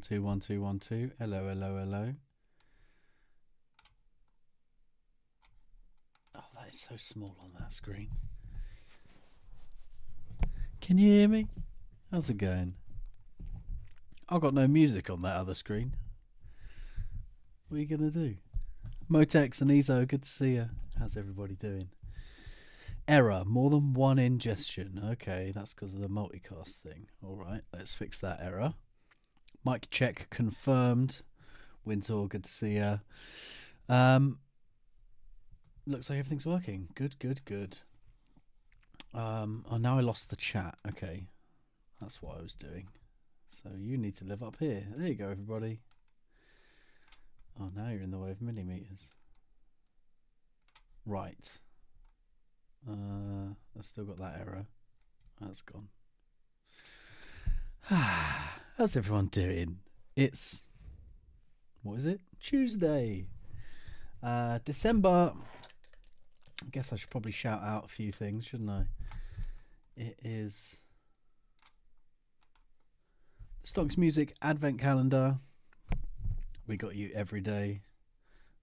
2 1 2 1 2. Hello, hello, hello. Oh, that is so small on that screen. Can you hear me? How's it going? I've got no music on that other screen. What are you gonna do? Motex and Ezo, good to see you. How's everybody doing? Error, more than one ingestion. Okay, that's because of the multicast thing. Alright, let's fix that error. Mic check confirmed. Winter, good to see you. Looks like everything's working. Good, good, good. Oh, now I lost the chat. Okay, that's what I was doing. So you need to live up here. There you go, everybody. Oh, now you're in the way of millimeters. Right. I've still got that error. That's gone. How's everyone doing? It's... what is it? Tuesday. December. I guess I should probably shout out a few things, shouldn't I? It is the Stonx Music Advent Calendar. We got you every day.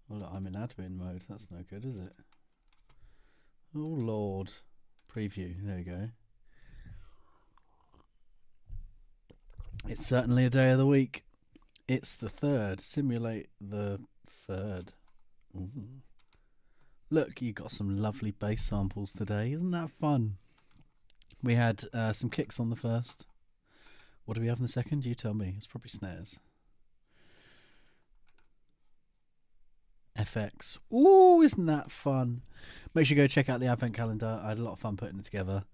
Well, look, I'm in admin mode. That's no good, is it? Oh, Lord. Preview. There we go. It's certainly a day of the week. It's the 3rd. Simulate the 3rd. Ooh. Look, you got some lovely bass samples today. Isn't that fun? We had some kicks on the 1st. What do we have in the 2nd? You tell me. It's probably snares. FX. Ooh, isn't that fun? Make sure you go check out the Advent Calendar. I had a lot of fun putting it together.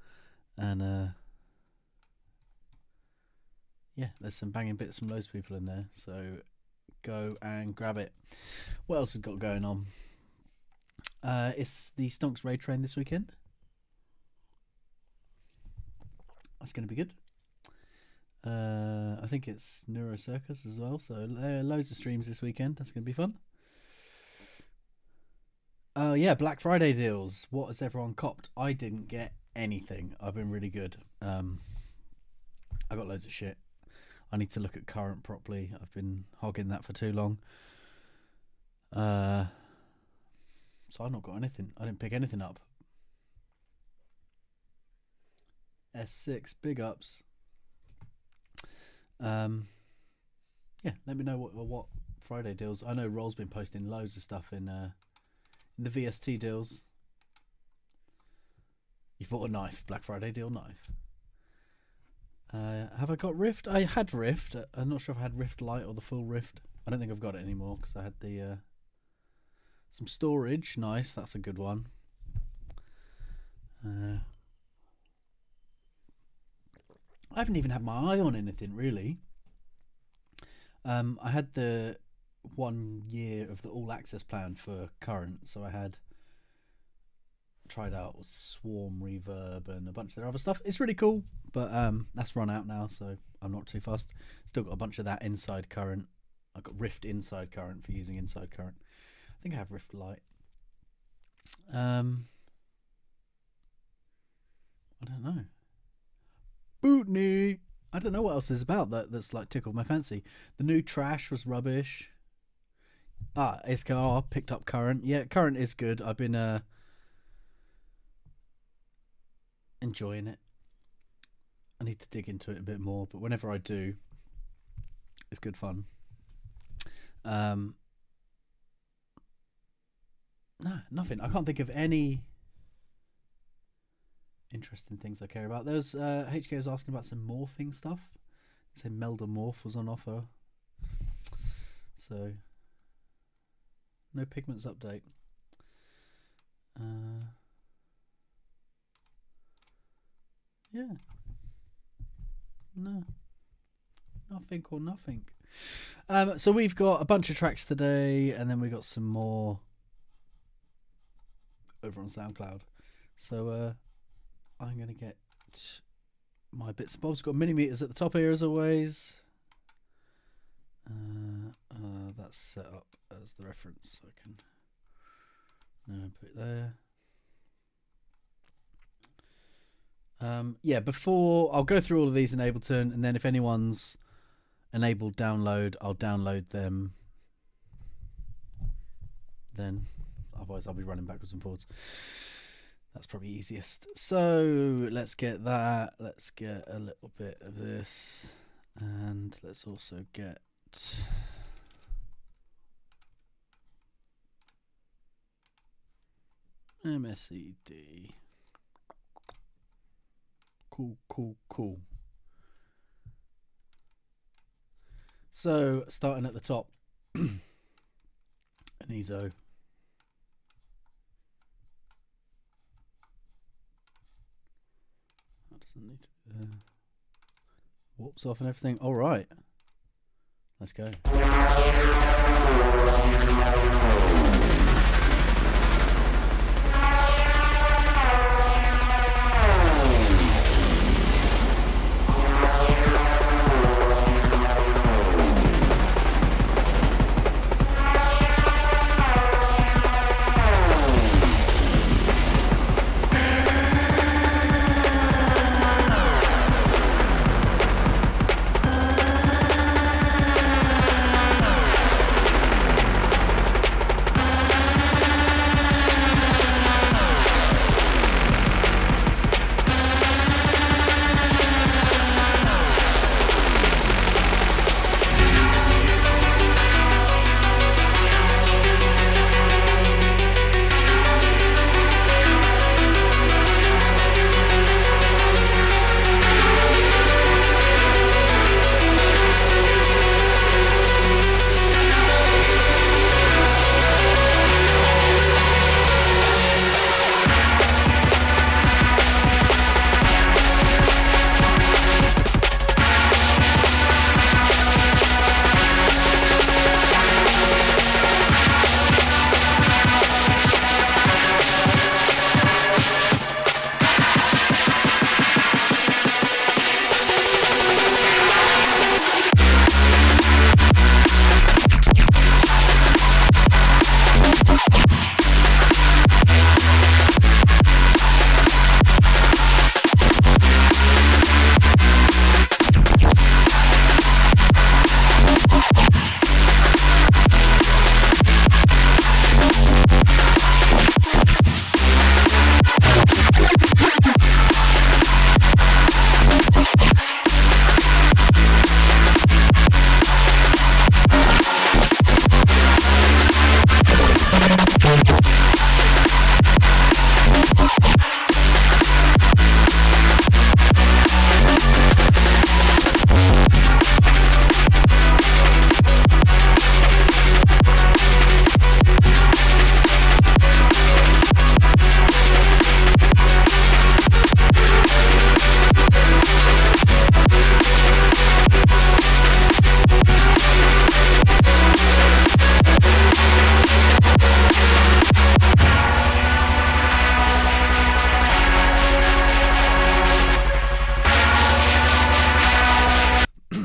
And yeah, there's some banging bits from loads of people in there. So go and grab it. What else has got going on? It's the Stonx Raid Train this weekend. That's going to be good. I think it's Neuro Circus as well. So loads of streams this weekend. That's going to be fun. Oh, yeah, Black Friday deals. What has everyone copped? I didn't get anything. I've been really good. I got loads of shit. I need to look at current properly. I've been hogging that for too long. So I've not got anything. I didn't pick anything up. S6, big ups. Yeah, let me know what Friday deals. I know Roll's been posting loads of stuff in the VST deals. You bought a knife, Black Friday deal knife. Have I got Rift? I had Rift. I'm not sure if I had Rift Lite or the full Rift. I don't think I've got it anymore because I had the some storage. Nice, that's a good one. I haven't even had my eye on anything really. I had the 1 year of the all access plan for current, so I had tried out Swarm Reverb and a bunch of their other stuff. It's really cool, but that's run out now, so I'm not too fussed. Still got a bunch of that inside current. I've got Rift inside current for using inside current. I think I have Rift Lite. I don't know. Bootney. I don't know what else is about that's like tickled my fancy. The new Trash was rubbish. SKR picked up current. Yeah, current is good. I've been enjoying it. I need to dig into it a bit more, but whenever I do, it's good fun. Nah, nothing. I can't think of any interesting things I care about. There's HK was asking about some morphing stuff. They said Melda Morph was on offer. So no pigments update. Yeah. No. Nothing or nothing. So we've got a bunch of tracks today, and then we got some more over on SoundCloud. So I'm going to get my bits and bobs. Got millimeters at the top here as always. That's set up as the reference. So I can put it there. Yeah, before I'll go through all of these in Ableton, and then if anyone's enable download, I'll download them. Then, otherwise I'll be running backwards and forwards. That's probably easiest. So let's get that. Let's get a little bit of this, and let's also get MSED. Cool. So starting at the top, an ISO. That doesn't need to whoops off and everything. All right, let's go.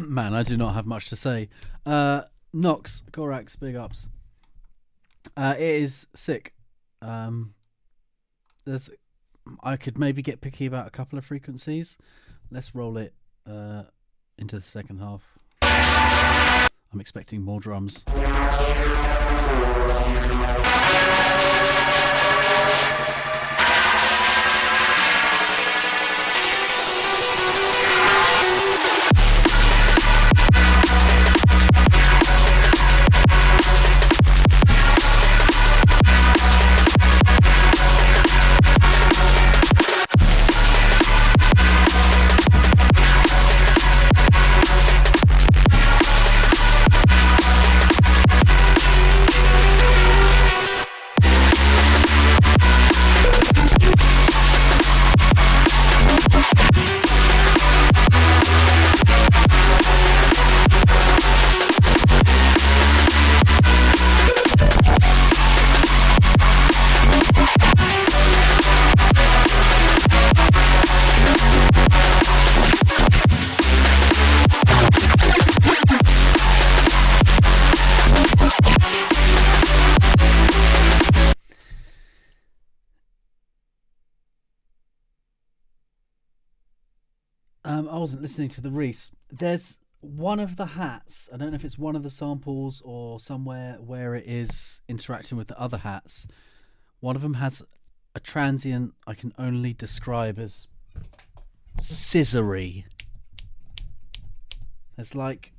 Man, I do not have much to say. Nox, Gorax, big ups. It is sick. I could maybe get picky about a couple of frequencies. Let's roll it into the second half. I'm expecting more drums. I wasn't listening to the Reese. There's one of the hats, I don't know if it's one of the samples or somewhere where it is interacting with the other hats, one of them has a transient I can only describe as scissory. It's like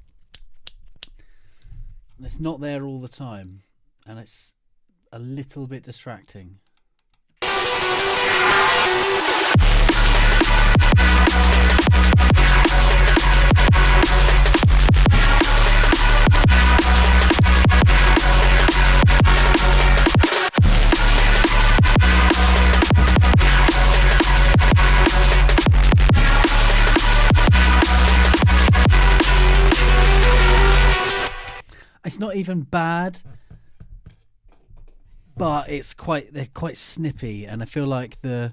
it's not there all the time, and it's a little bit distracting. It's not even bad, but they're quite snippy, and I feel like the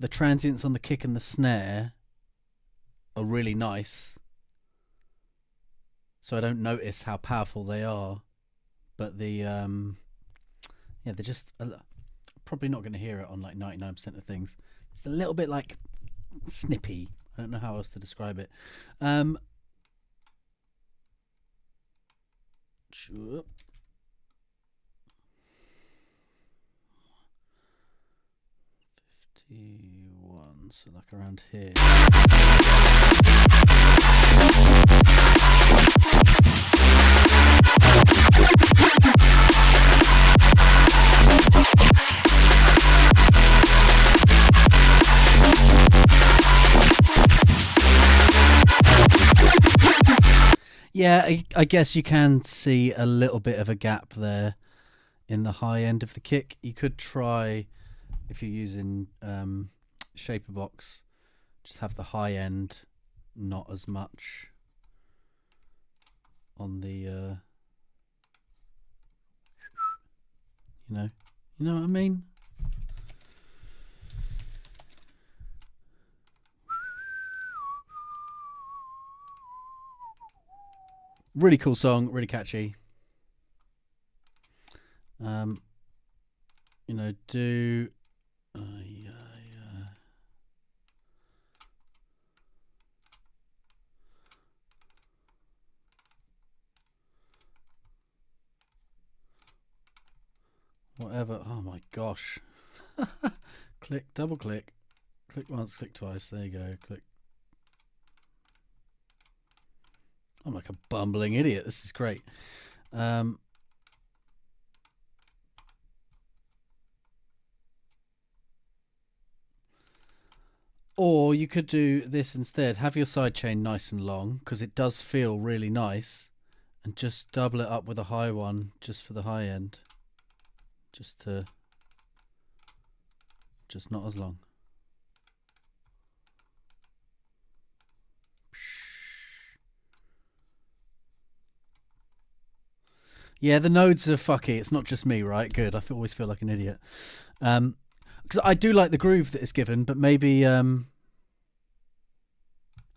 transients on the kick and the snare are really nice, so I don't notice how powerful they are. But they're just probably not going to hear it on like 99% of things. It's a little bit like snippy. I don't know how else to describe it. Sure. 51, so like around here. Yeah, I guess you can see a little bit of a gap there in the high end of the kick. You could try, if you're using Shaper Box, just have the high end not as much on the you know what I mean? Really cool song, really catchy. Do whatever. Oh my gosh. Click, double click. Click once, click twice. There you go. Click. I'm like a bumbling idiot. This is great. Or you could do this instead. Have your sidechain nice and long, because it does feel really nice, and just double it up with a high one just for the high end. Just not as long. Yeah, the nodes are fucky. It's not just me, right? Good. I always feel like an idiot. Because I do like the groove that is given, but maybe have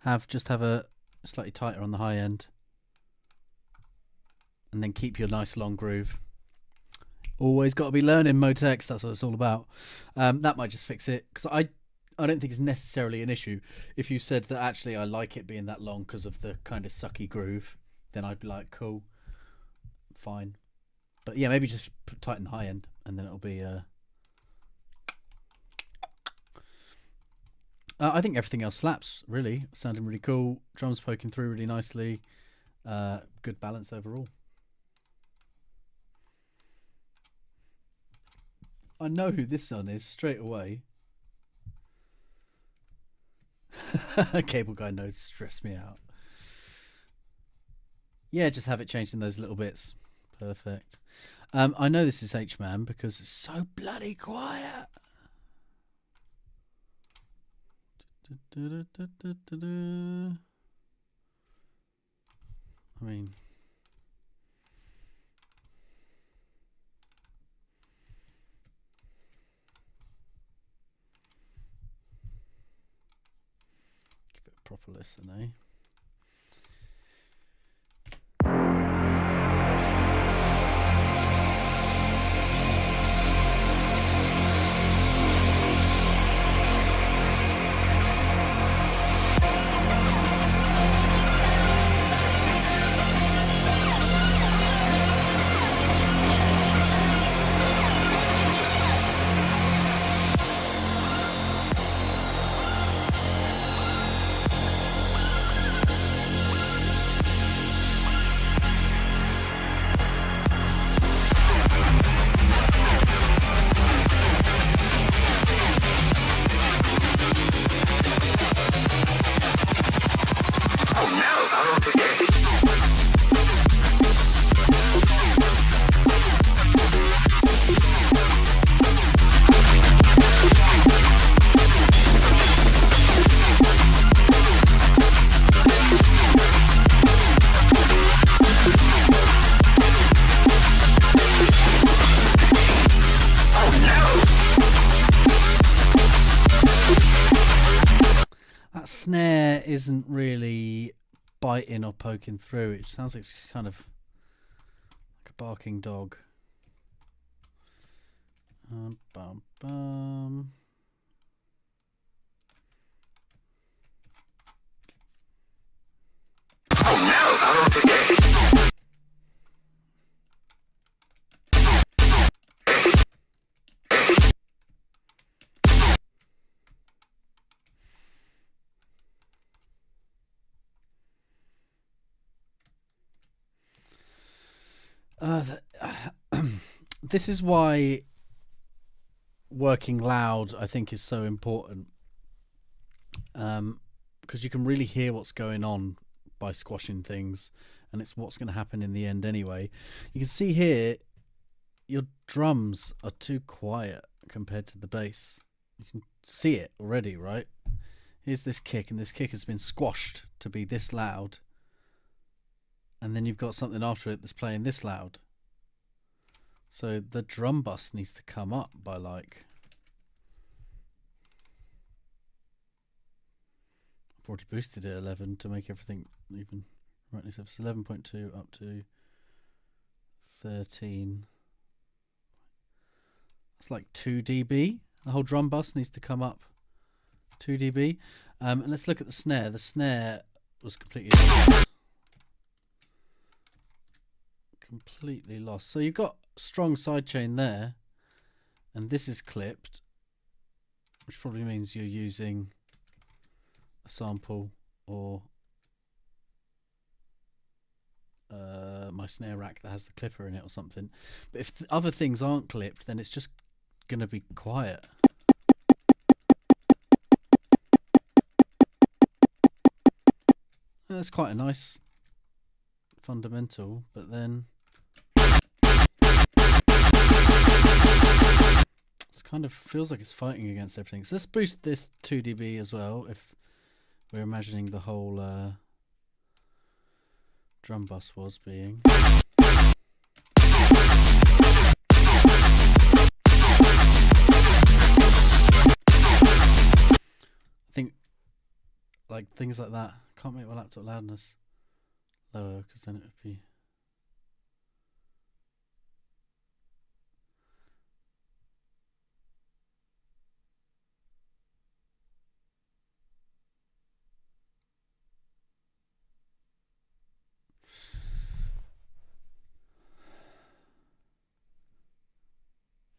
a slightly tighter on the high end, and then keep your nice long groove. Always got to be learning, Motex. That's what it's all about. That might just fix it, because I don't think it's necessarily an issue. If you said that actually I like it being that long because of the kind of sucky groove, then I'd be like, cool, fine. But yeah, maybe just tighten high end, and then it'll be I think everything else slaps, really. Sounding really cool. Drums poking through really nicely. Good balance overall. I know who this one is straight away. Cable guy knows, stress me out. Yeah, just have it changed in those little bits. Perfect. I know this is H-Man because it's so bloody quiet. I mean, give it a proper listen, eh? snare isn't really biting or poking through. It sounds like it's kind of like a barking dog. Bum, bum. This is why working loud, I think, is so important, because you can really hear what's going on by squashing things, and it's what's going to happen in the end anyway. You can see here your drums are too quiet compared to the bass. You can see it already, right? Here's this kick, and this kick has been squashed to be this loud, and then you've got something after it that's playing this loud. So the drum bus needs to come up by like, I've already boosted it 11 to make everything even. Right, so it's 11.2 up to 13. It's like 2 dB. The whole drum bus needs to come up 2 dB. And let's look at the snare. The snare was completely lost. Completely lost. So you've got strong sidechain there, and this is clipped, which probably means you're using a sample or my snare rack that has the clipper in it or something. But if the other things aren't clipped, then it's just going to be quiet. That's quite a nice fundamental, but then it's kind of feels like it's fighting against everything. So let's boost this 2 dB as well, if we're imagining the whole drum bus was being. I think like things like that. Can't make my laptop loudness lower because then it would be.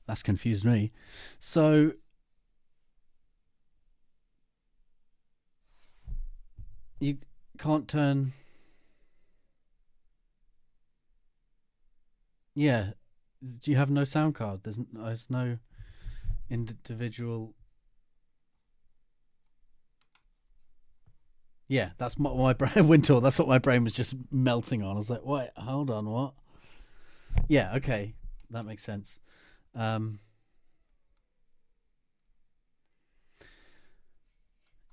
That's confused me. So you can't turn. Yeah. Do you have no sound card? There's no individual. Yeah, that's my brain. Winter. That's what my brain was just melting on. I was like, wait, hold on, what? Yeah, okay, that makes sense.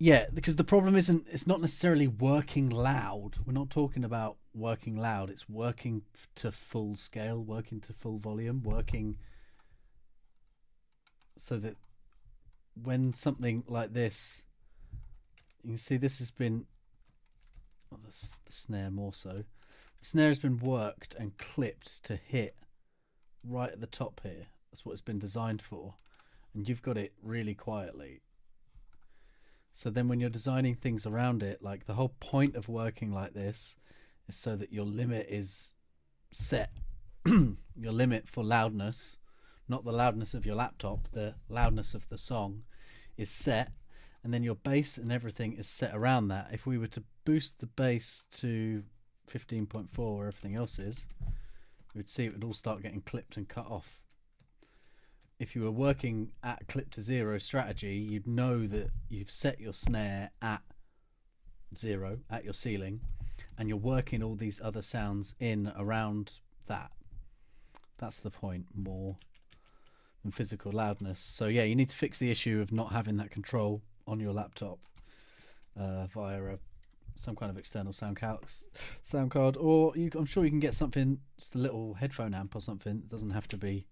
Yeah, because the problem isn't, it's not necessarily working loud. We're not talking about working loud. It's working to full scale, working to full volume, working so that when something like this, you can see this has been, well, the snare more so. The snare has been worked and clipped to hit right at the top here. That's what it's been designed for. And you've got it really quietly. So then when you're designing things around it, like the whole point of working like this is so that your limit is set. Your limit for loudness, not the loudness of your laptop, the loudness of the song is set, and then your bass and everything is set around that. If we were to boost the bass to 15.4 where everything else is, we'd see it would all start getting clipped and cut off. If you were working at clip to zero strategy, you'd know that you've set your snare at 0 at your ceiling, and you're working all these other sounds in around that. That's the point more than physical loudness. So yeah, you need to fix the issue of not having that control on your laptop via some kind of external sound card, or I'm sure you can get something, just a little headphone amp or something. It doesn't have to be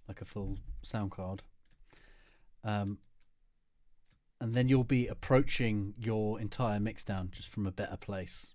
like a full sound card. And and then you'll be approaching your entire mixdown just from a better place.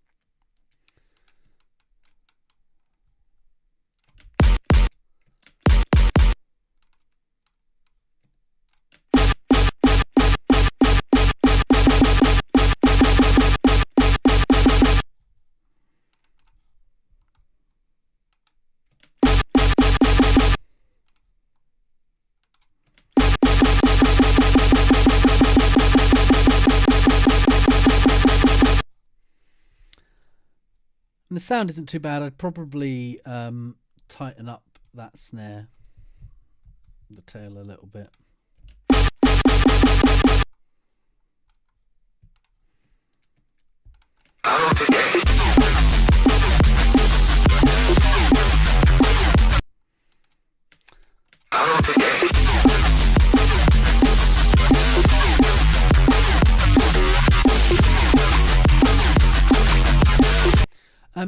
And the sound isn't too bad. I'd probably tighten up that snare, the tail a little bit.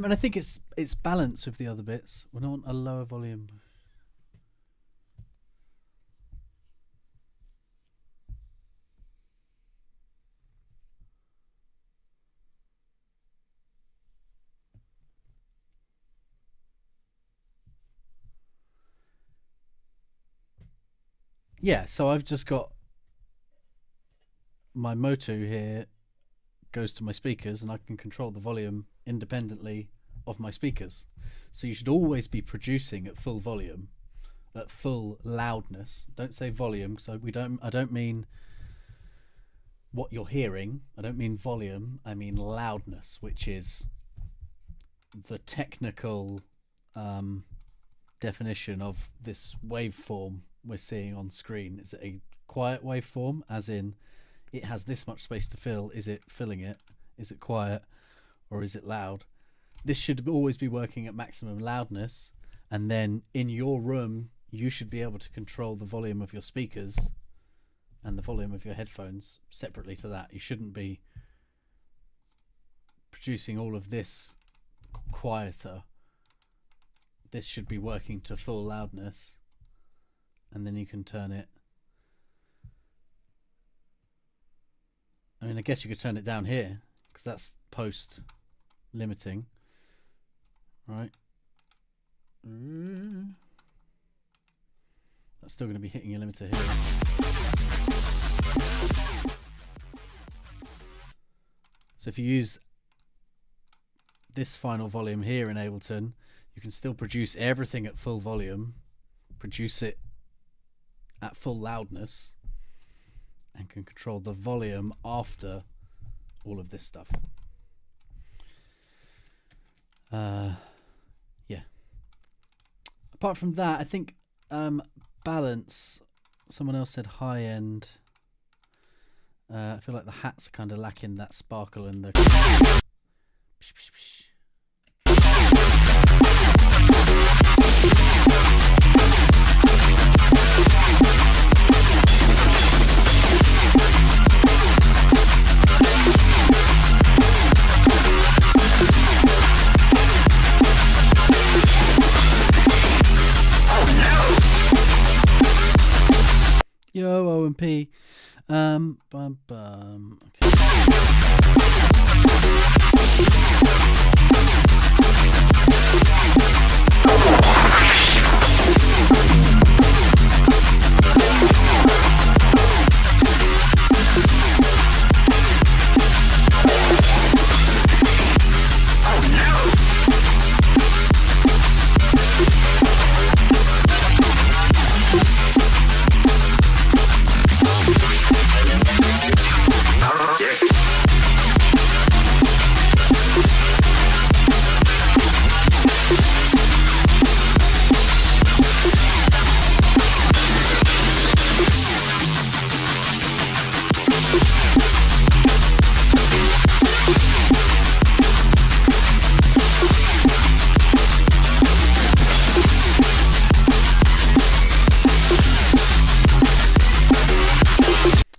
And I think it's balanced with the other bits. We don't want a lower volume. Yeah, so I've just got my Motu here goes to my speakers, and I can control the volume independently of my speakers. So you should always be producing at full volume, at full loudness. Don't say volume, so I don't mean what you're hearing. I don't mean volume, I mean loudness, which is the technical definition of this waveform we're seeing on screen. Is it a quiet waveform, as in it has this much space to fill? Is it filling it? Is it quiet? Or is it loud? This should always be working at maximum loudness, and then in your room you should be able to control the volume of your speakers and the volume of your headphones separately to that. You shouldn't be producing all of this quieter. This should be working to full loudness, and then you can turn it. I mean, I guess you could turn it down here, because that's post limiting, right? That's still going to be hitting your limiter here. So if you use this final volume here in Ableton, you can still produce everything at full volume, produce it at full loudness, and can control the volume after all of this stuff. Yeah. Apart from that, I think balance. Someone else said high end. I feel like the hats are kind of lacking that sparkle and the. Yo, O&P. Okay.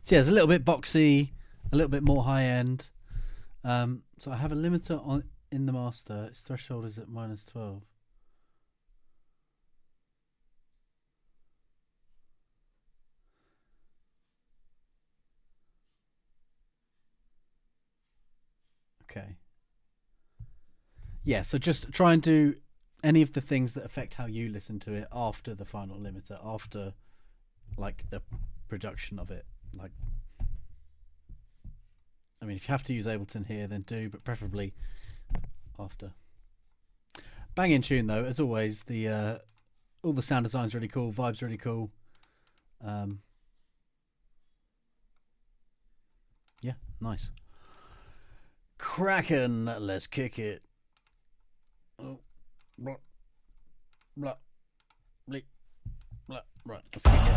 So yeah, it's a little bit boxy, a little bit more high end. So I have a limiter on in the master. Its threshold is at -12. Yeah, so just try and do any of the things that affect how you listen to it after the final limiter, after like the production of it. Like, I mean, if you have to use Ableton here, then do, but preferably after. Banging tune though, as always. The all the sound design's really cool, vibe's really cool. Yeah, nice. Kraken, let's kick it. Oh, blah, blah, blah, blah. Right, let's kick it.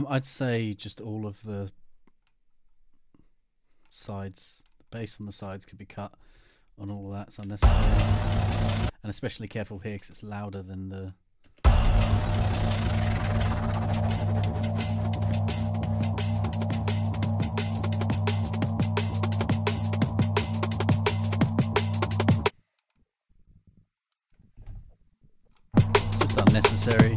I'd say just all of the sides, the bass on the sides could be cut on all of that. It's unnecessary. And especially careful here because it's louder than the... Just unnecessary.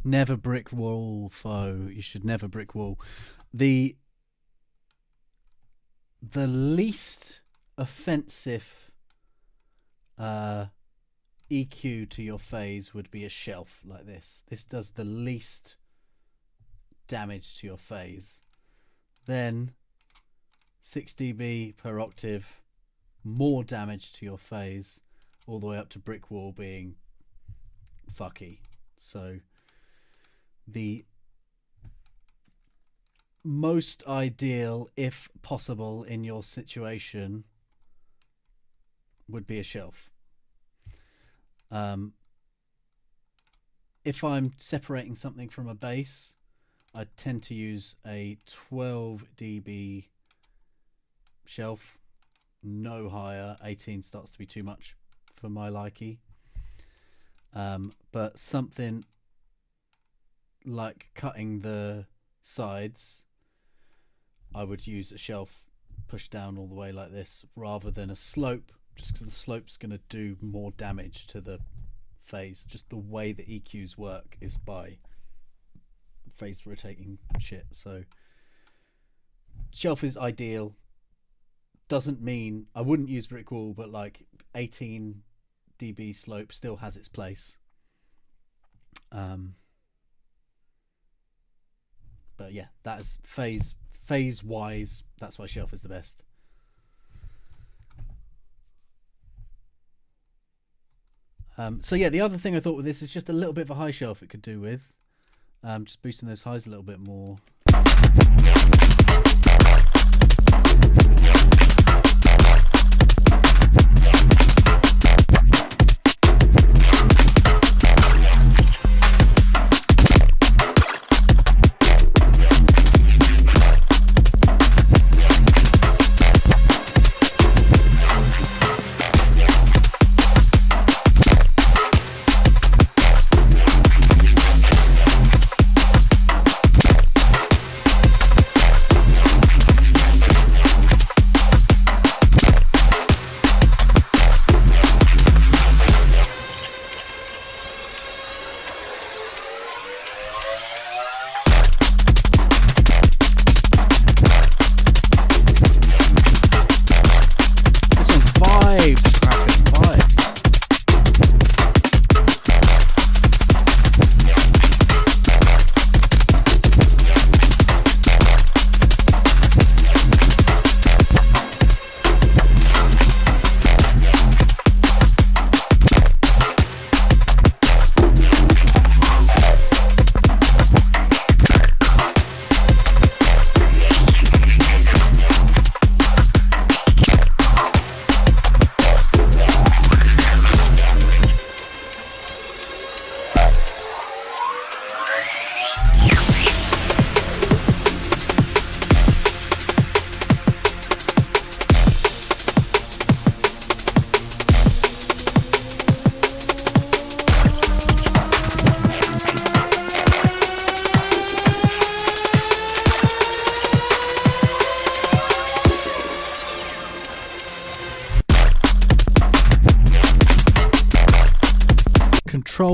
Never brick wall, foe. You should never brick wall. The least offensive EQ to your phase would be a shelf like this. This does the least damage to your phase. Then 6 dB per octave, more damage to your phase, all the way up to brick wall being fucky. So the most ideal, if possible, in your situation would be a shelf. If I'm separating something from a bass, I tend to use a 12 dB shelf, no higher. 18 starts to be too much for my likey. But something like cutting the sides, I would use a shelf pushed down all the way like this rather than a slope, just because the slope's going to do more damage to the phase. Just the way the EQs work is by phase rotating shit. So shelf is ideal. Doesn't mean I wouldn't use brick wall, but like 18 dB slope still has its place. But yeah, that is phase wise, that's why shelf is the best. So yeah, the other thing I thought with this is just a little bit of a high shelf it could do with. Just boosting those highs a little bit more.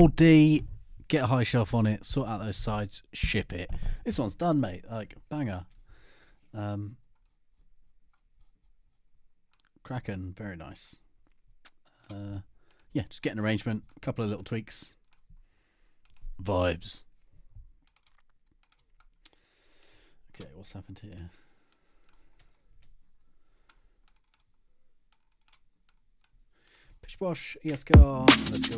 hold D, get a high shelf on it, sort out those sides, ship it. This one's done, mate. Like, banger. Kraken, very nice. Yeah, just get an arrangement, a couple of little tweaks. Vibes. Okay, what's happened here? Pish Bosh, ESKR, let's go.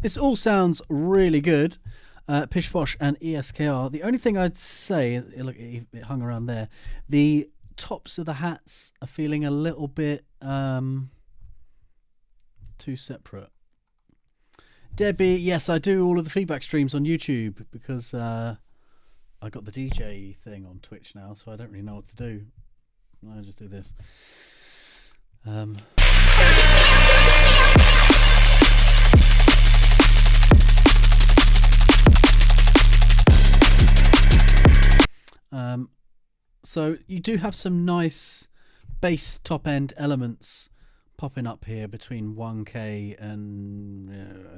This all sounds really good. Pish Posh and ESKR. The only thing I'd say, look, it hung around there. The tops of the hats are feeling a little bit too separate. Debbie, yes, I do all of the feedback streams on YouTube because I got the DJ thing on Twitch now, so I don't really know what to do. I just do this. So you do have some nice bass top end elements popping up here between 1K and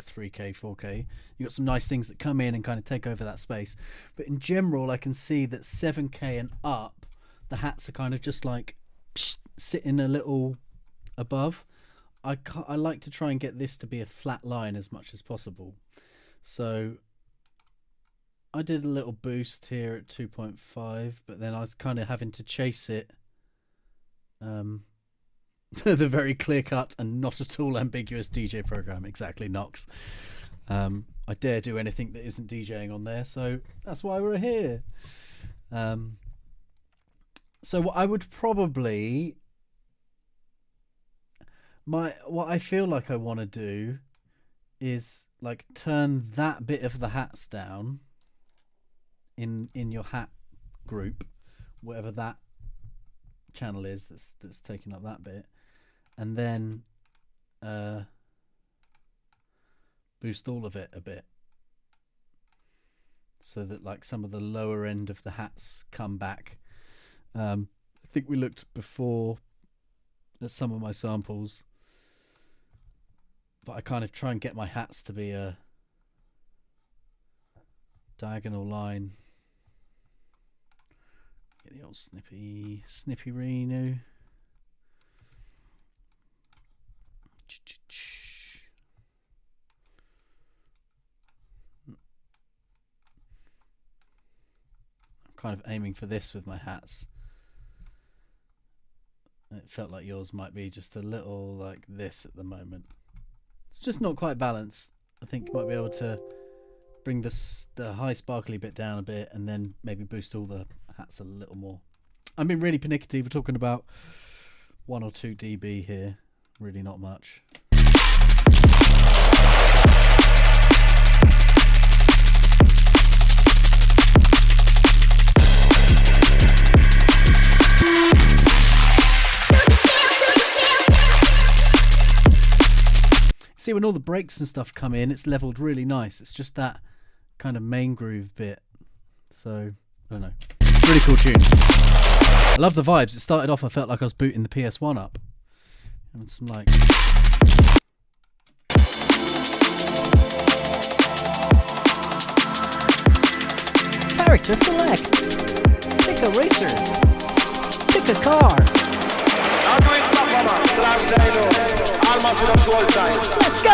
3K, 4K. You got some nice things that come in and kind of take over that space. But in general, I can see that 7K and up, the hats are kind of just like sitting a little above. I like to try and get this to be a flat line as much as possible. So I did a little boost here at 2.5, but then I was kind of having to chase it. The very clear cut and not at all ambiguous DJ program. Exactly, Nox. I dare do anything that isn't DJing on there, so that's why we're here. So what I would probably... what I feel like I want to do is like turn that bit of the hats down in your hat group, whatever that channel is that's taking up that bit, and then boost all of it a bit so that like some of the lower end of the hats come back. I think we looked before at some of my samples, but I kind of try and get my hats to be a diagonal line. Get the old snippy Reno. I'm kind of aiming for this with my hats. It felt like yours might be just a little like this at the moment. It's just not quite balanced. I think you might be able to bring the high sparkly bit down a bit and then maybe boost all the hats a little more. I'm being really pernickety. We're talking about 1 or 2 dB here. Really not much. See, when all the breaks and stuff come in, it's leveled really nice. It's just that kind of main groove bit. So, I don't know. Really cool tune. I love the vibes. It started off, I felt like I was booting the PS1 up. And some like... Character select. Pick a racer. Pick a car. Let's go!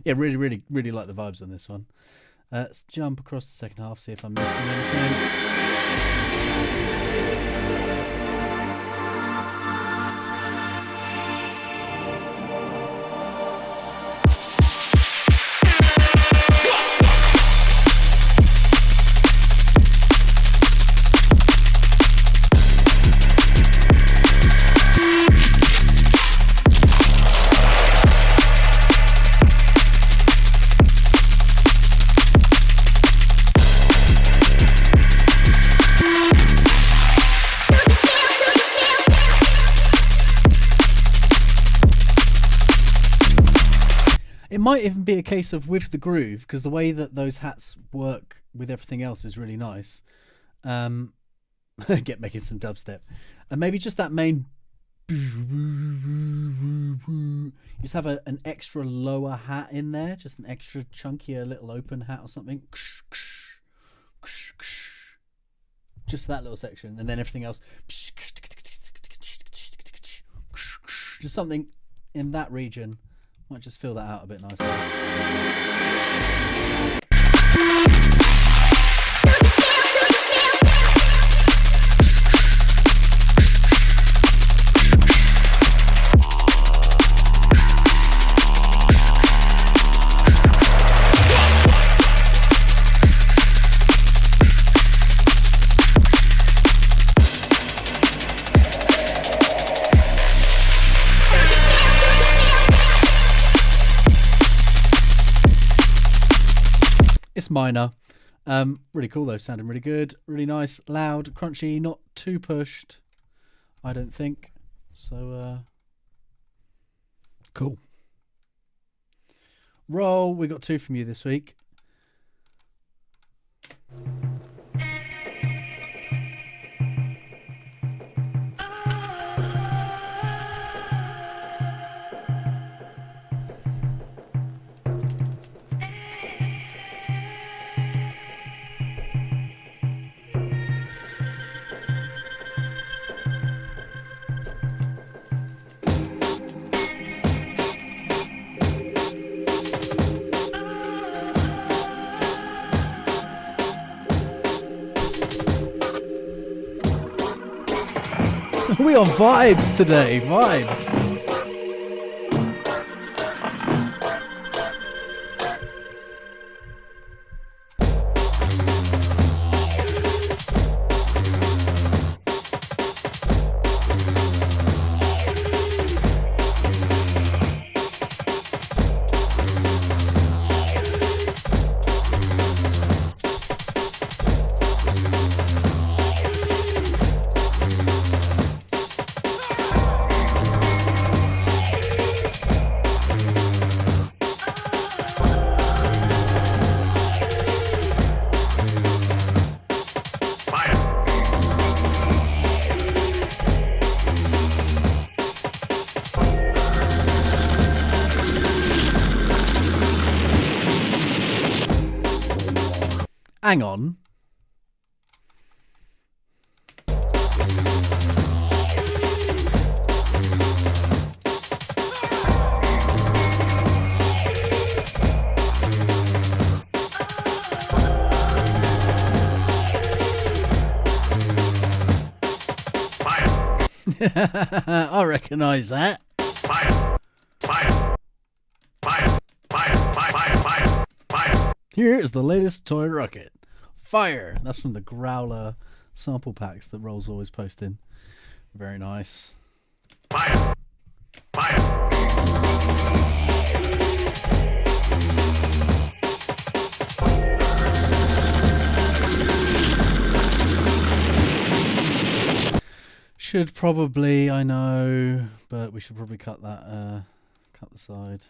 Yeah, really like the vibes on this one. Let's jump across the second half, see if I'm missing anything. It might even be a case of with the groove, because the way that those hats work with everything else is really nice. Get making some dubstep. And maybe just that main... You just have an extra lower hat in there, just an extra chunkier little open hat or something. Just that little section, and then everything else... Just something in that region. Might just fill that out a bit nicer. It's minor. Really cool though, sounding really good, really nice, loud, crunchy, not too pushed, I don't think. So cool. Roll, we got 2 from you this week. We on vibes today, vibes. Hang on. I recognise that. Fire. Fire. Fire. Fire. Fire. Fire. Fire. Here's the latest toy rocket. Fire. That's from the Growler sample packs that Roll's always posting. Very nice. Fire. Fire. Should probably, I know, but we should probably cut that, cut the side.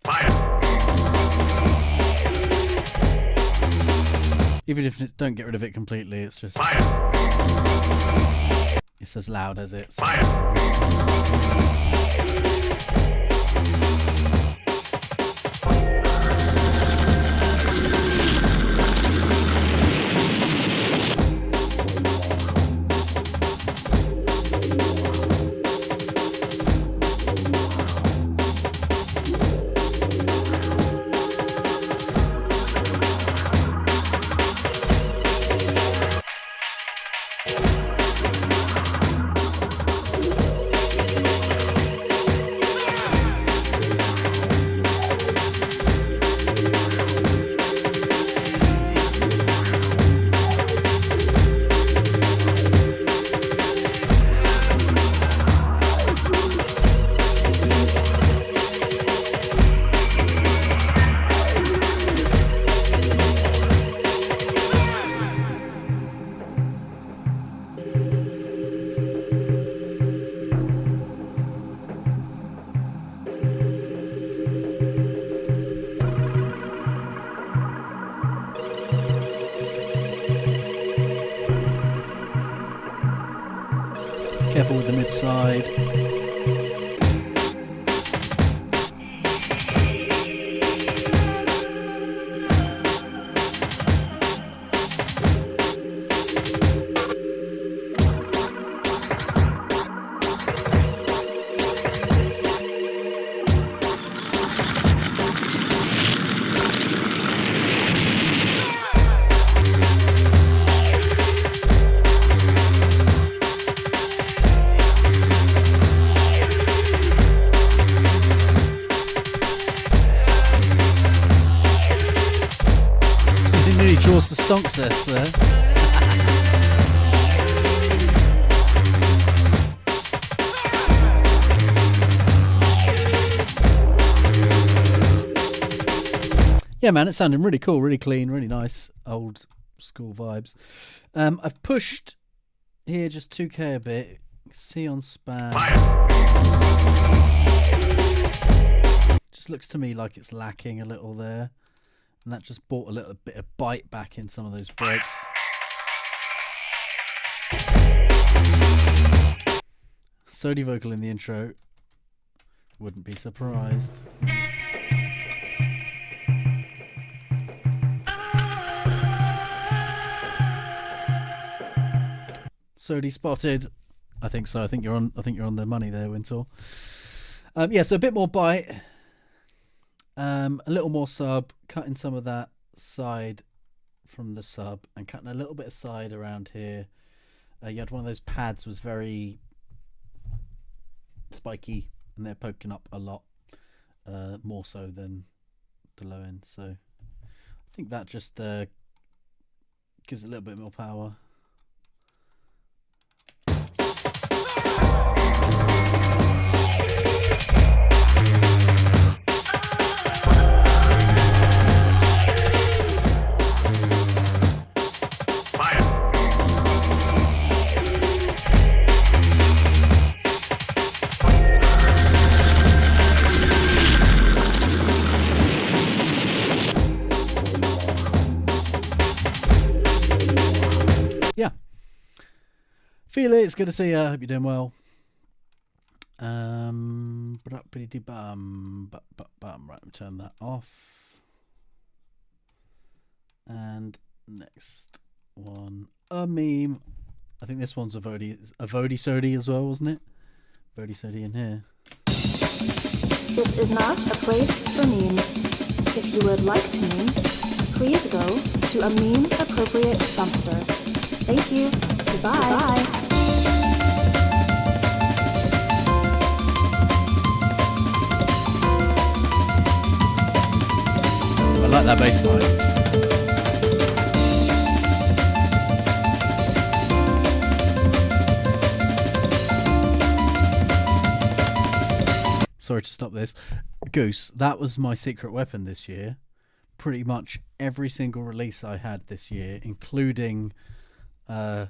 Fire. Even if it, don't get rid of it completely, it's just Fire. It's as loud as it. So. Fire. Careful with the mid side. Draws the Stonx there. Yeah, man, it's sounding really cool, really clean, really nice, old school vibes. I've pushed here just 2K a bit. See on span. Just looks to me like it's lacking a little there. And that just brought a little bit of bite back in some of those breaks. Sody vocal in the intro. Wouldn't be surprised. Sody spotted. I think so. I think you're on the money there, Wintor. Yeah, so a bit more bite. A little more sub, cutting some of that side from the sub and cutting a little bit of side around here. You had one of those pads was very spiky and they're poking up a lot, more so than the low end. So I think that just gives it a little bit more power. Yeah, feel it. It's good to see you. I hope you're doing well. Right, turn that off. And next one, a meme. I think this one's a Vody Sody as well, wasn't it? Vody Sody in here. This is not a place for memes. If you would like to meme, please go to a meme-appropriate dumpster. Thank you. Goodbye. Goodbye. I like that bass line. Sorry to stop this. Goose, that was my secret weapon this year. Pretty much every single release I had this year, including the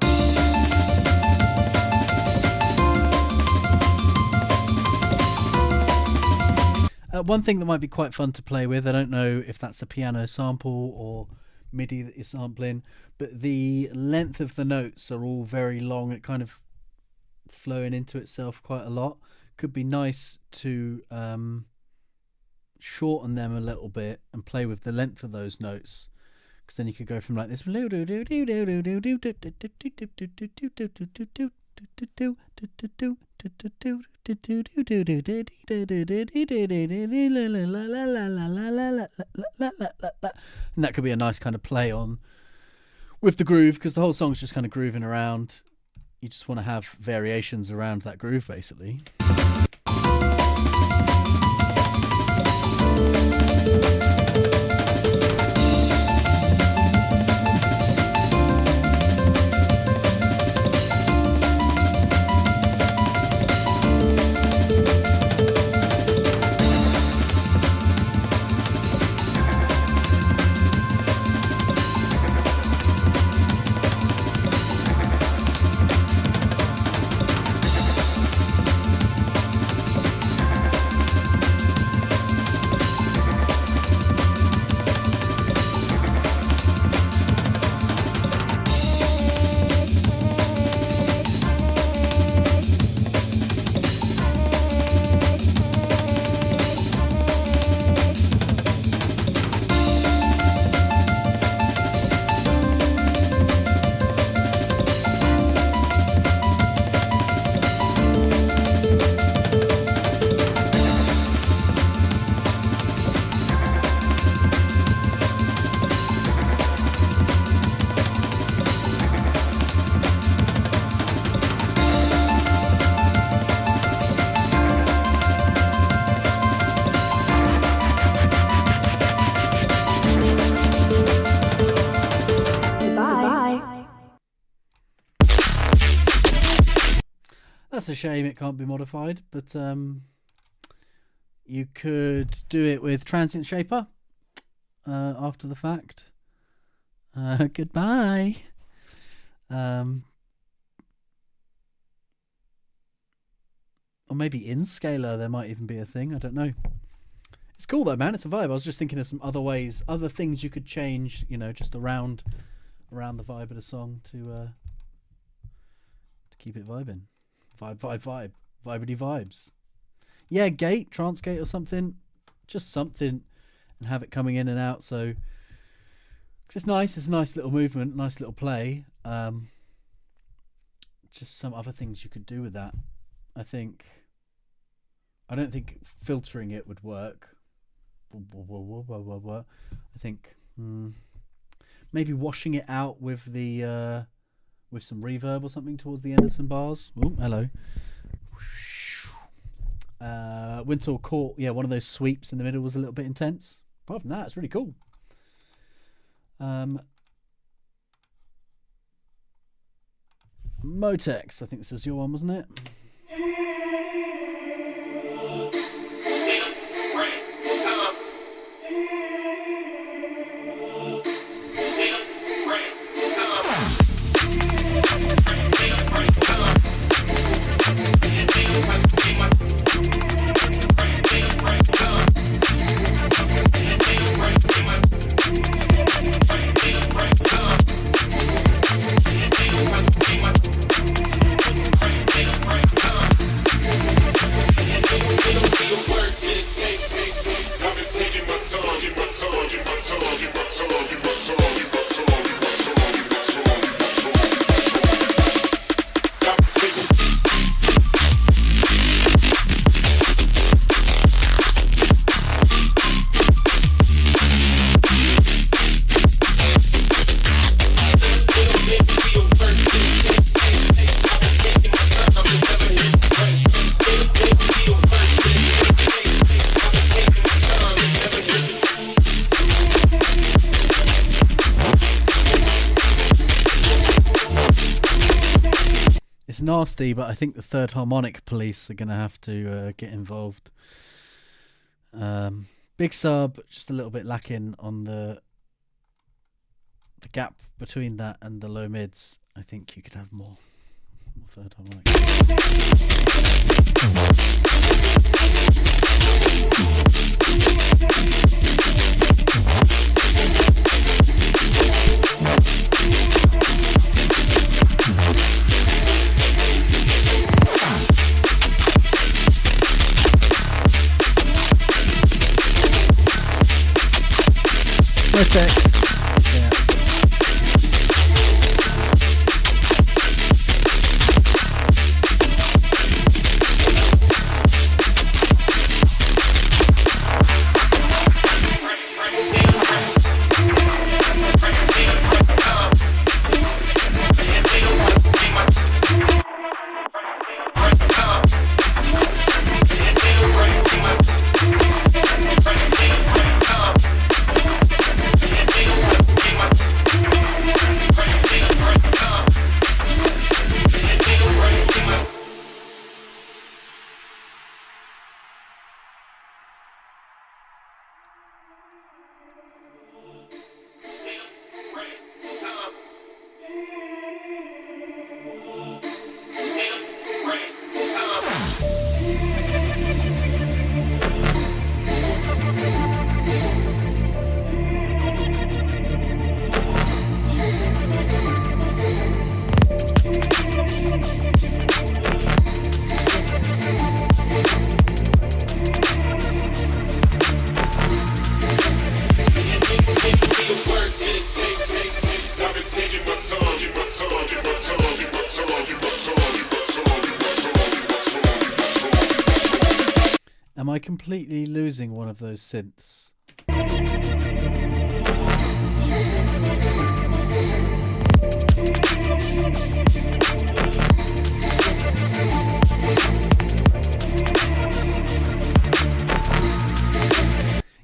One thing that might be quite fun to play with, I don't know if that's a piano sample or MIDI that you're sampling, but the length of the notes are all very long. It kind of flowing into itself quite a lot. Could be nice to shorten them a little bit and play with the length of those notes, because then you could go from like this and that could be a nice kind of play on with the groove, because the whole song's just kind of grooving around. You just want to have variations around that groove, basically. That's a shame it can't be modified, but you could do it with Transient Shaper after the fact. Goodbye. Or maybe in Scalar there might even be a thing. I don't know. It's cool though, man. It's a vibe. I was just thinking of some other ways, other things you could change, you know, just around the vibe of the song to keep it vibing. Vibey vibes. Yeah, gate, trance gate or something. Just something, and have it coming in and out. So, 'cause it's nice. It's a nice little movement, nice little play. Just some other things you could do with that. I don't think filtering it would work. I think maybe washing it out with the with some reverb or something towards the end of some bars. Oh, hello. Winter Court, yeah, one of those sweeps in the middle was a little bit intense. Apart from that, it's really cool. Motex, I think this is your one, wasn't it? Nasty, but I think the Third Harmonic Police are going to have to get involved. Big sub, just a little bit lacking on the gap between that and the low mids. I think you could have more third harmonic. Motex. Yeah. Am I completely losing one of those synths?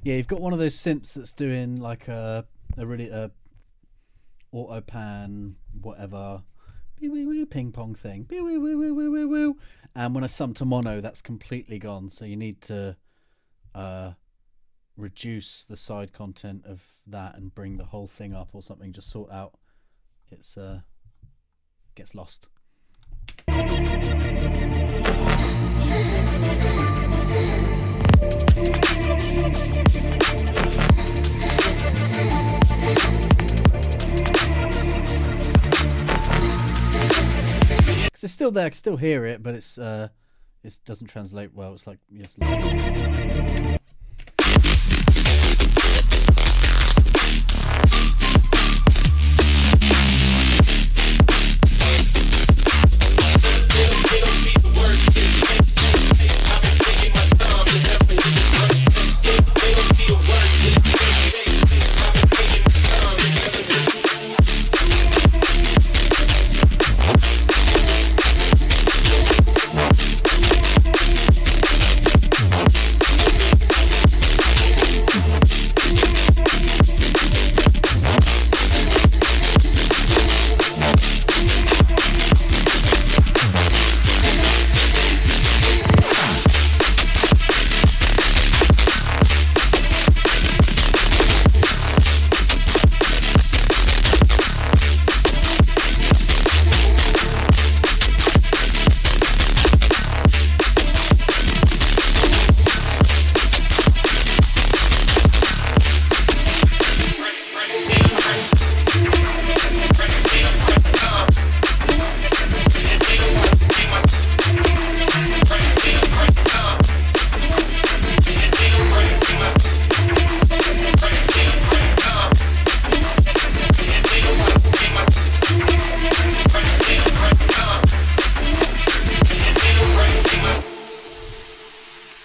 Yeah, you've got one of those synths that's doing like a really auto pan whatever ping pong thing. And when I sum to mono, that's completely gone. So you need to reduce the side content of that and bring the whole thing up or something. Just sort out it's gets lost. It's still there, I can still hear it, but it doesn't translate well. It's like yes.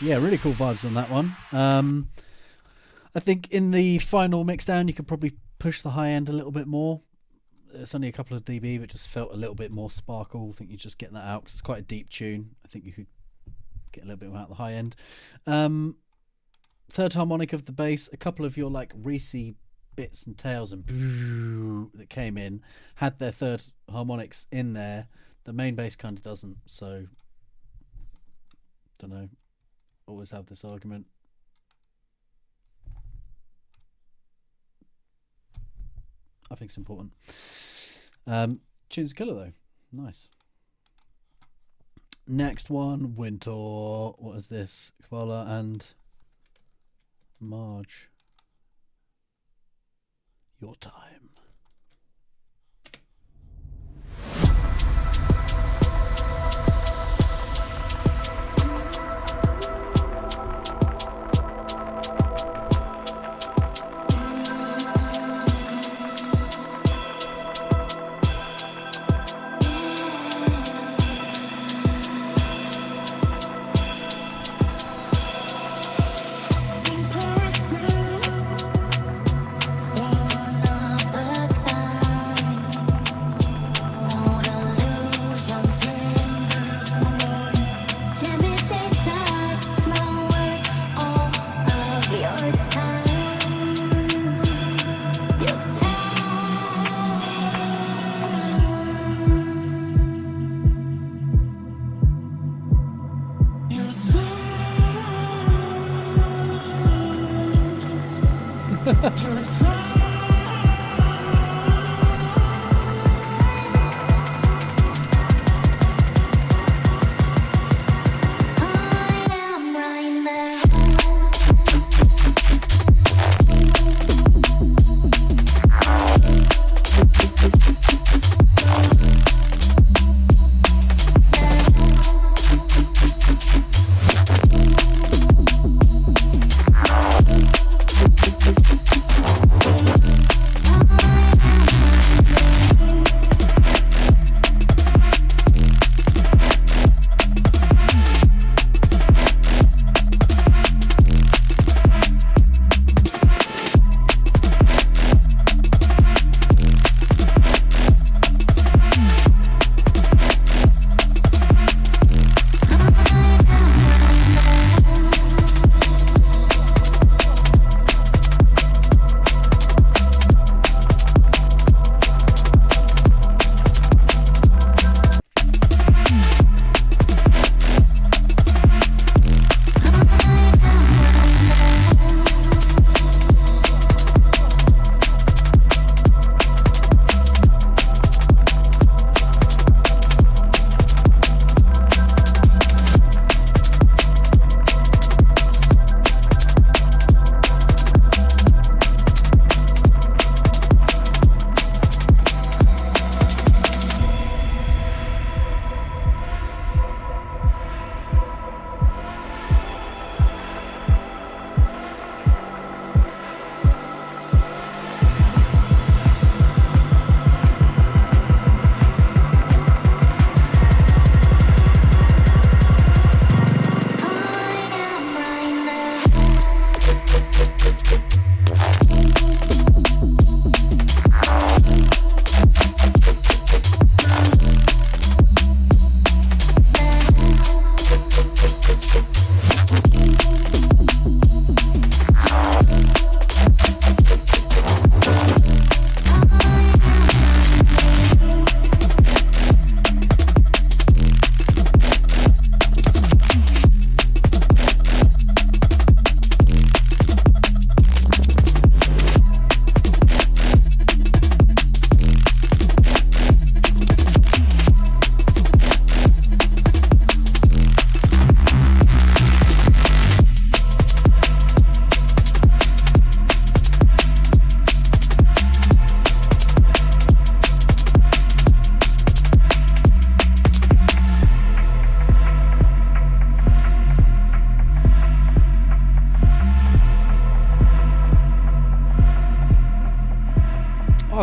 Yeah, really cool vibes on that one. I think in the final mixdown, you could probably push the high end a little bit more. It's only a couple of dB, but it just felt a little bit more sparkle. I think you're just getting that out because it's quite a deep tune. I think you could get a little bit more out the high end. Third harmonic of the bass, a couple of your like Reese bits and tails and boo that came in had their third harmonics in there. The main bass kind of doesn't, so don't know. Always have this argument. I think it's important. Tune's killer though. Nice. Next one, Winter. What is this? Koala and Marge. Your time.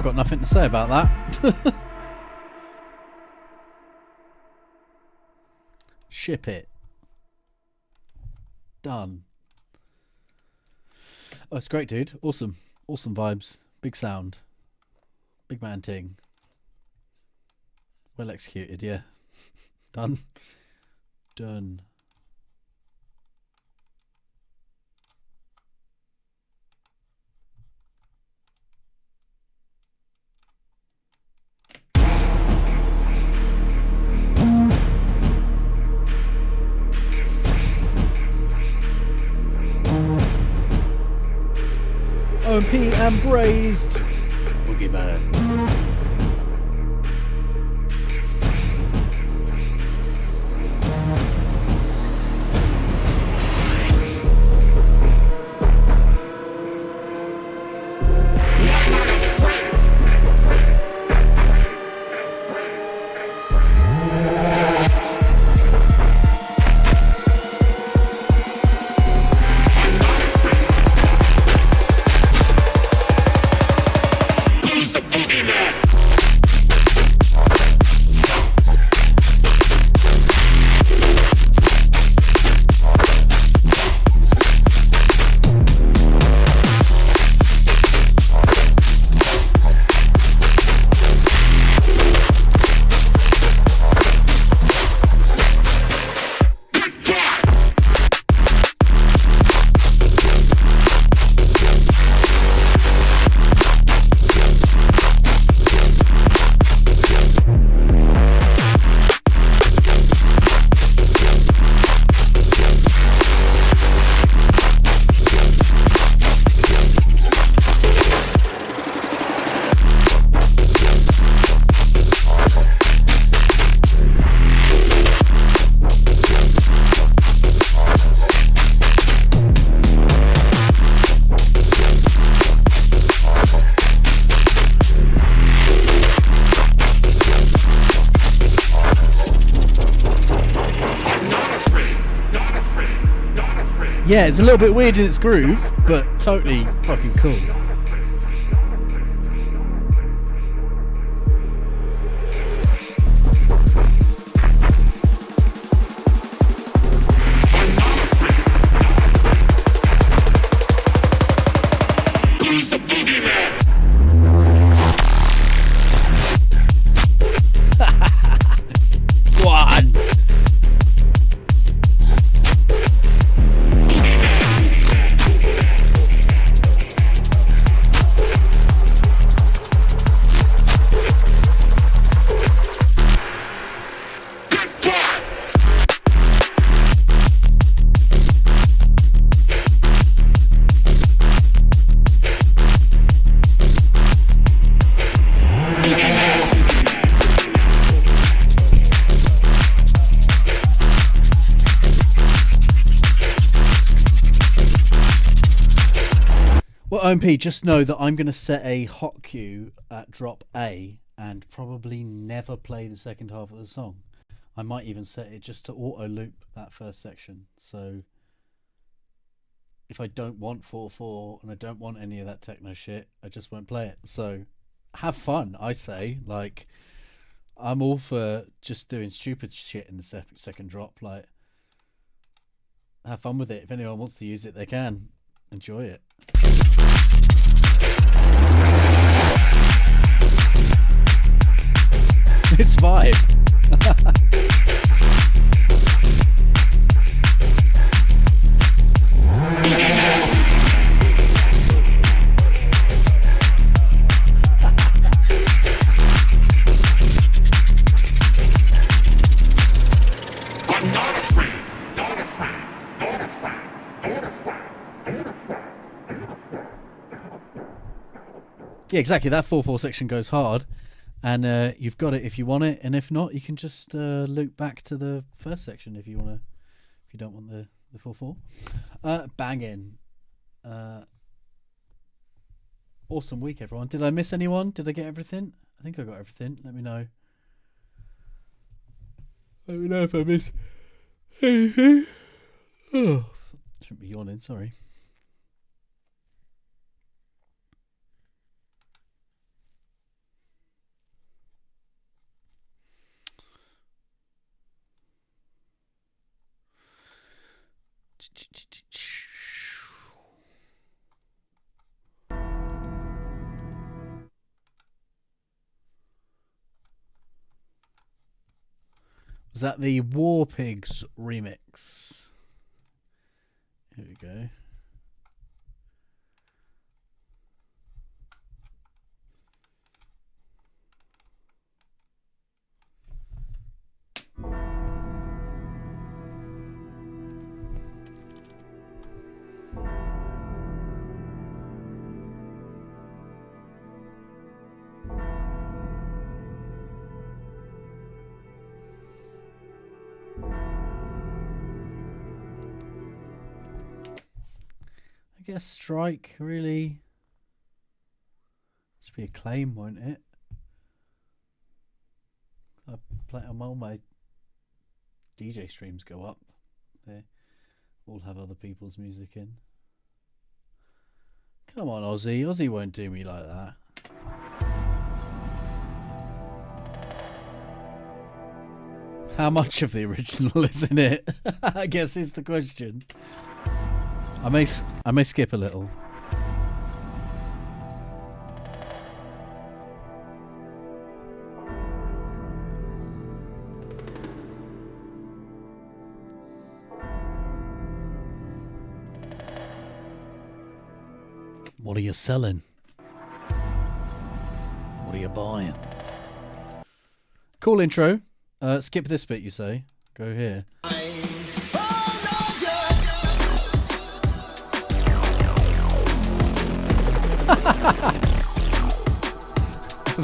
I've got nothing to say about that. Ship it. Done. Oh, it's great, dude. Awesome. Awesome vibes. Big sound. Big man ting. Well executed, yeah. Done. Done. OMP and Braised. Boogeyman. Yeah, it's a little bit weird in its groove, but totally fucking cool. OMP, just know that I'm going to set a hot cue at drop A and probably never play the second half of the song. I might even set it just to auto loop that first section. So if I don't want 4/4 and I don't want any of that techno shit, I just won't play it. So have fun, I say. Like, I'm all for just doing stupid shit in the second drop. Like, have fun with it. If anyone wants to use it, they can. Enjoy it. It's vibe. Yeah, exactly. That 4/4 section goes hard, and you've got it if you want it, and if not, you can just loop back to the first section if you want to. If you don't want the 4/4, banging. Awesome week, everyone. Did I miss anyone? Did I get everything? I think I got everything. Let me know. Let me know if I missed anything. Oh, shouldn't be yawning. Sorry. Was that the War Pigs remix? Here we go. I guess Strike, really. Should be a claim, won't it? I play on all my DJ streams go up. They all have other people's music in. Come on, Aussie. Aussie won't do me like that. How much of the original is in it? I guess is the question. I may skip a little. What are you selling? What are you buying? Cool intro. Skip this bit, you say. Go here.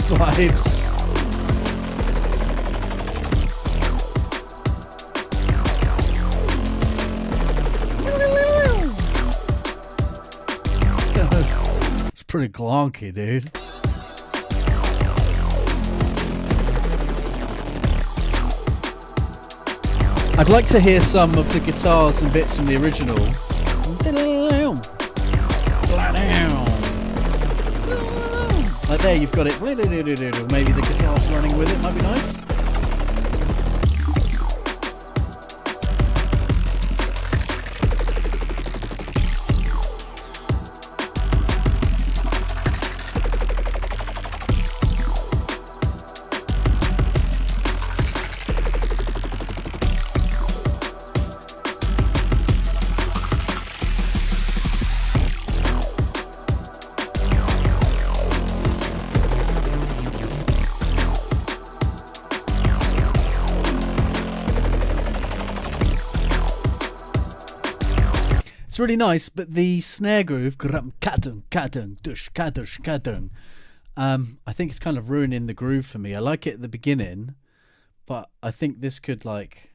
Vibes. It's pretty glonky, dude. I'd like to hear some of the guitars and bits from the original Like there, you've got it. Maybe the guitar's running with it. Might be nice. It's really nice, but the snare groove, I think it's kind of ruining the groove for me. I like it at the beginning, but I think this could like...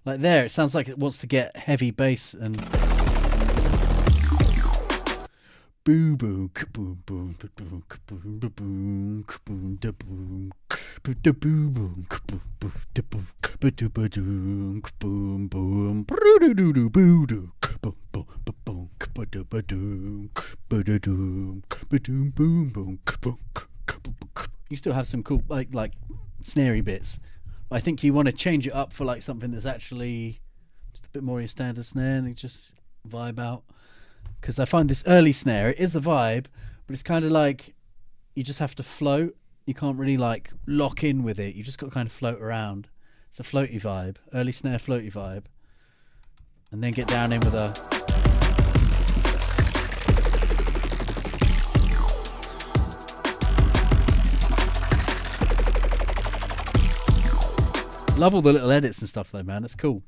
Like there, it sounds like it wants to get heavy bass and boom boom boom boom boom boom boom boom da boom da boom boom boom boom boom boom. You still have some cool like snarey bits. I think you want to change it up for like something that's actually just a bit more your standard snare and just vibe out. Because I find this early snare, it is a vibe, but it's kind of like you just have to float. You can't really like lock in with it. You just got to kind of float around. It's a floaty vibe, early snare floaty vibe. And then get down in with a... Love all the little edits and stuff though, man. It's cool.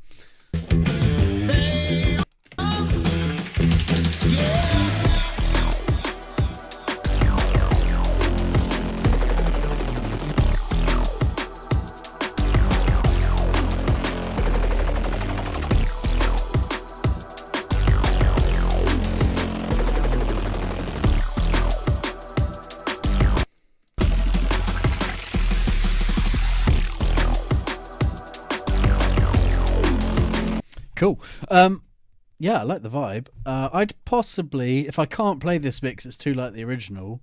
Cool. Yeah, I like the vibe. I'd possibly, if I can't play this mix, it's too like the original,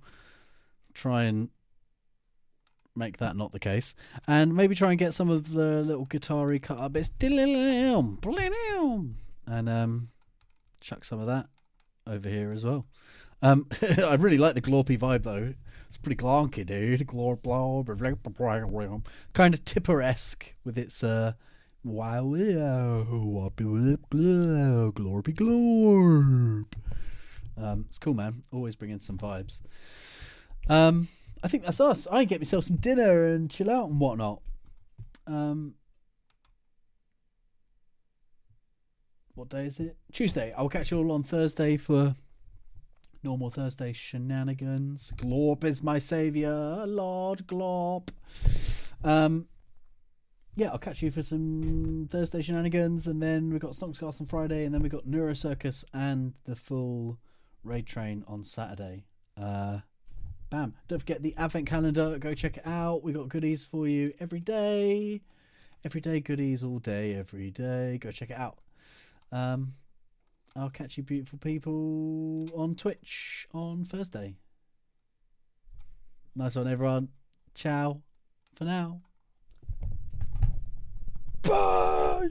try and make that not the case. And maybe try and get some of the little guitar-y cut up bits. And chuck some of that over here as well. I really like the glorpy vibe though. It's pretty glonky, dude. Kind of Tipper-esque with its wow, glorpy glorp. It's cool, man. Always bringing some vibes. I think that's us. I get myself some dinner and chill out and whatnot. What day is it? Tuesday. I'll catch you all on Thursday for normal Thursday shenanigans. Glorp is my saviour, Lord Glorp. Yeah, I'll catch you for some Thursday shenanigans, and then we've got Stonx on Friday, and then we've got Neurocircus and the full raid train on Saturday. Bam. Don't forget the Advent calendar. Go check it out. We got goodies for you every day. Every day goodies all day, every day. Go check it out. I'll catch you beautiful people on Twitch on Thursday. Nice one, everyone. Ciao for now. Bye.